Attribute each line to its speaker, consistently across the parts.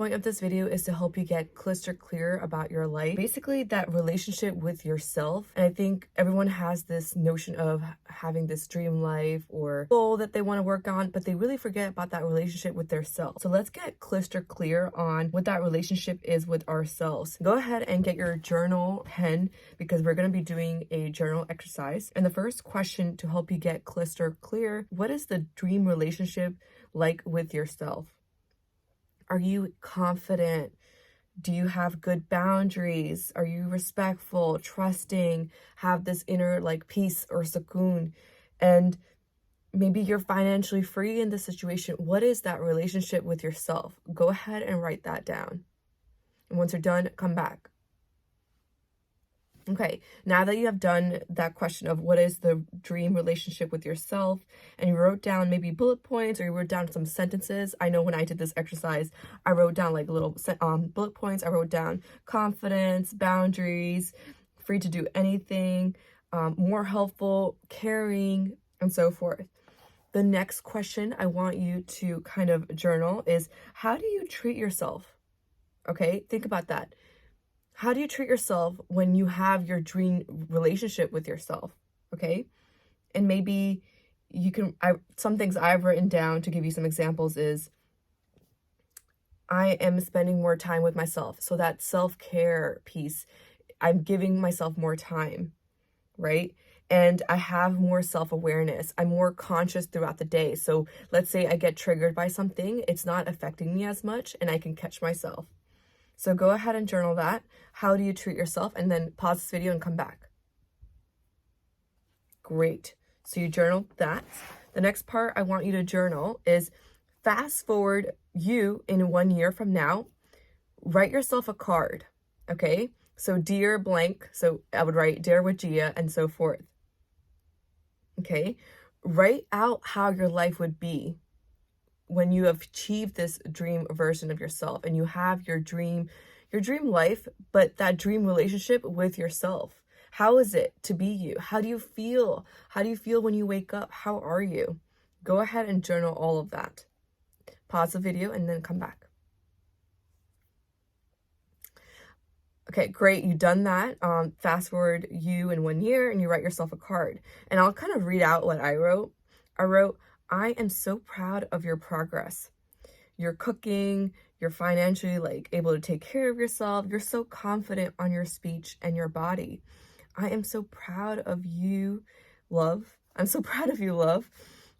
Speaker 1: Point of this video is to help you get crystal clear about your life, basically that relationship with yourself. And I think everyone has this notion of having this dream life or goal that they want to work on, but they really forget about that relationship with their self. So let's get crystal clear on what that relationship is with ourselves. Go ahead and get your journal pen because we're going to be doing a journal exercise. And the first question to help you get crystal clear: what is the dream relationship like with yourself? Are you confident? Do you have good boundaries? Are you respectful, trusting, have this inner like peace or sukoon? And maybe you're financially free in this situation. What is that relationship with yourself? Go ahead and write that down. And once you're done, come back. Okay, now that you have done that question of what is the dream relationship with yourself, and you wrote down maybe bullet points or you wrote down some sentences. I know when I did this exercise, I wrote down like little bullet points. I wrote down confidence, boundaries, free to do anything, more helpful, caring, and so forth. The next question I want you to kind of journal is, how do you treat yourself? Okay, think about that. How do you treat yourself when you have your dream relationship with yourself? Okay. And maybe you can, some things I've written down to give you some examples is, I am spending more time with myself. So that self-care piece, I'm giving myself more time, right? And I have more self-awareness. I'm more conscious throughout the day. So let's say I get triggered by something, it's not affecting me as much and I can catch myself. So go ahead and journal that. How do you treat yourself? And then pause this video and come back. Great. So you journaled that. The next part I want you to journal is, fast forward you in 1 year from now, write yourself a card. Okay. So dear blank. So I would write dear Wajia and so forth. Okay. Write out how your life would be when you have achieved this dream version of yourself and you have your dream life, but that dream relationship with yourself. How is it to be you? How do you feel? How do you feel when you wake up? How are you? Go ahead and journal all of that. Pause the video and then come back. Okay, great. You've done that. Fast forward you in 1 year and you write yourself a card. And I'll kind of read out what I wrote. I am so proud of your progress. You're cooking, you're financially like able to take care of yourself. You're so confident on your speech and your body. I am so proud of you, love. I'm so proud of you, love.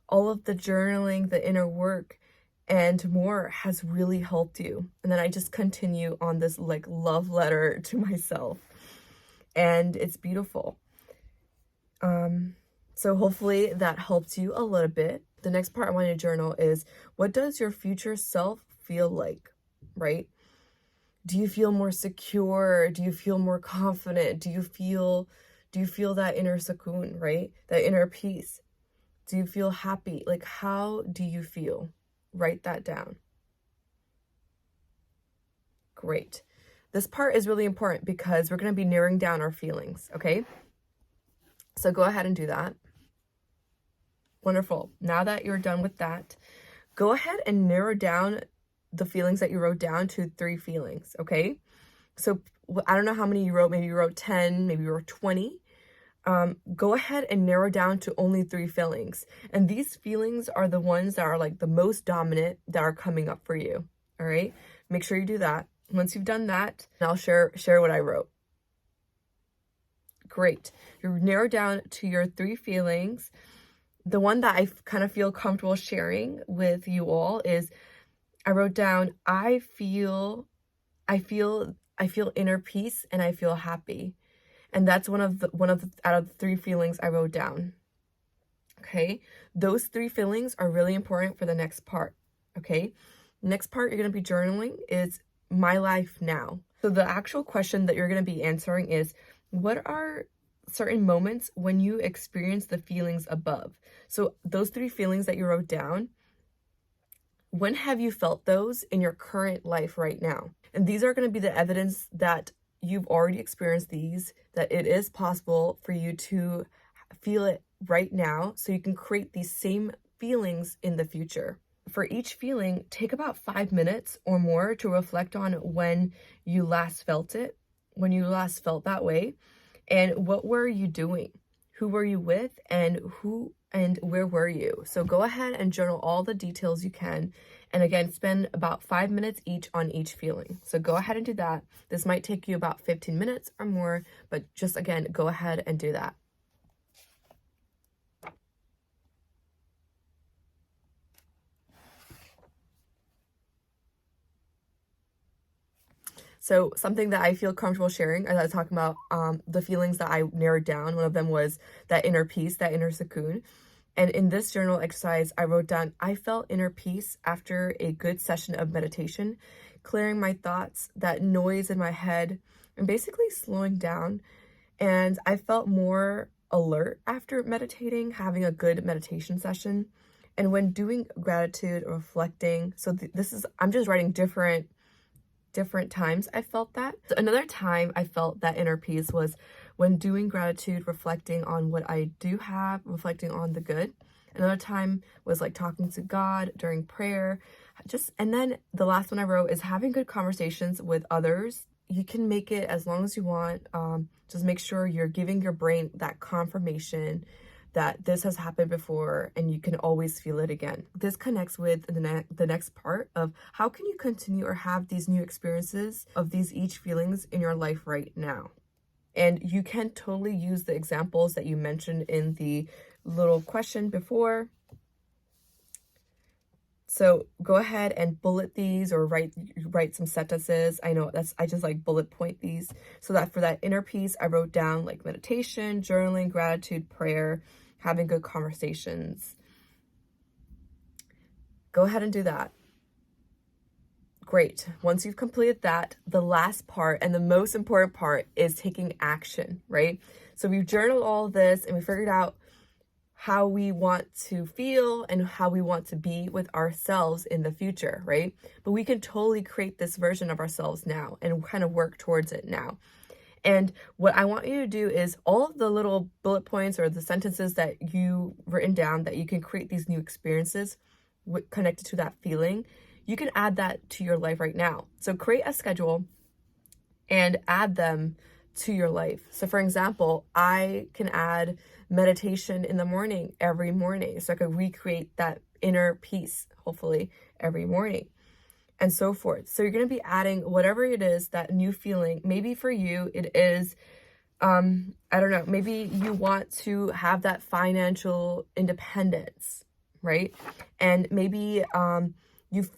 Speaker 1: All of the journaling, the inner work, and more has really helped you. And then I just continue on this like love letter to myself. And it's beautiful. So hopefully that helped you a little bit. The next part I want you to journal is, what does your future self feel like, right? Do you feel more secure? Do you feel more confident? Do you feel that inner sukoon, right? That inner peace? Do you feel happy? Like, how do you feel? Write that down. Great. This part is really important because we're going to be narrowing down our feelings, okay? So go ahead and do that. Wonderful. Now that you're done with that, go ahead and narrow down the feelings that you wrote down to 3 feelings, okay? So I don't know how many you wrote. Maybe you wrote 10, maybe you wrote 20. Go ahead and narrow down to only 3 feelings. And these feelings are the ones that are like the most dominant that are coming up for you, all right? Make sure you do that. Once you've done that, I'll share what I wrote. Great. You narrow down to your 3 feelings. The one that I kind of feel comfortable sharing with you all is, I wrote down, I feel inner peace and I feel happy. And that's one of the out of the 3 feelings I wrote down. Okay. Those 3 feelings are really important for the next part. Okay. Next part you're going to be journaling is my life now. So the actual question that you're going to be answering is, what are certain moments when you experience the feelings above? So those 3 feelings that you wrote down, when have you felt those in your current life right now? And these are going to be the evidence that you've already experienced these, that it is possible for you to feel it right now so you can create these same feelings in the future. for each feeling, take about 5 minutes or more to reflect on when you last felt it, when you last felt that way, and what were you doing? Who were you with, and where were you? So go ahead and journal all the details you can. And again, spend about 5 minutes each on each feeling. So go ahead and do that. This might take you about 15 minutes or more, but just again, go ahead and do that. So something that I feel comfortable sharing, as I was talking about the feelings that I narrowed down, one of them was that inner peace, that inner cocoon. And in this journal exercise, I wrote down, I felt inner peace after a good session of meditation, clearing my thoughts, that noise in my head, and basically slowing down. And I felt more alert after meditating, having a good meditation session. And when doing gratitude or reflecting, so I'm just writing different times I felt that. So another time I felt that inner peace was when doing gratitude, reflecting on what I do have, reflecting on the good. Another time was like talking to God during prayer. And then the last one I wrote is having good conversations with others. You can make it as long as you want. Just make sure you're giving your brain that confirmation that this has happened before and you can always feel it again. This connects with the next part of how can you continue or have these new experiences of these each feelings in your life right now. And you can totally use the examples that you mentioned in the little question before. So go ahead and bullet these or write some sentences. I just like bullet point these. So that for that inner peace, I wrote down like meditation, journaling, gratitude, prayer, having good conversations. Go ahead and do that. Great. Once you've completed that, the last part and the most important part is taking action, right? So we've journaled all of this and we figured out how we want to feel and how we want to be with ourselves in the future, right? But we can totally create this version of ourselves now and kind of work towards it now. And what I want you to do is all of the little bullet points or the sentences that you written down that you can create these new experiences connected to that feeling, you can add that to your life right now. So create a schedule and add them to your life. So for example, I can add meditation in the morning every morning. So I could recreate that inner peace, hopefully, every morning and so forth. So you're going to be adding whatever it is, that new feeling. Maybe for you, it is, I don't know, maybe you want to have that financial independence, right? And maybe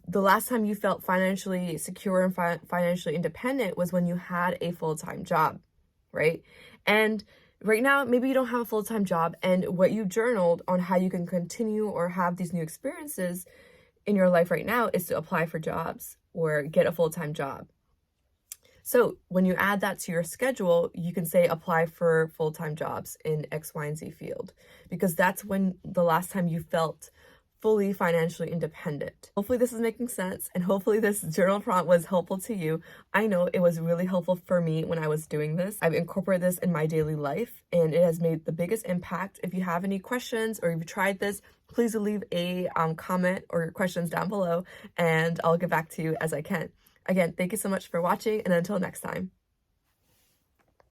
Speaker 1: the last time you felt financially secure and financially independent was when you had a full-time job, right? And right now, maybe you don't have a full-time job, and what you journaled on how you can continue or have these new experiences in your life right now is to apply for jobs or get a full-time job. So when you add that to your schedule, you can say apply for full-time jobs in X, Y, and Z field, because that's when the last time you felt fully financially independent. Hopefully this is making sense, and hopefully this journal prompt was helpful to you. I know it was really helpful for me when I was doing this. I've incorporated this in my daily life and it has made the biggest impact. If you have any questions or you've tried this, please leave a comment or questions down below and I'll get back to you as I can. Again, thank you so much for watching, and until next time.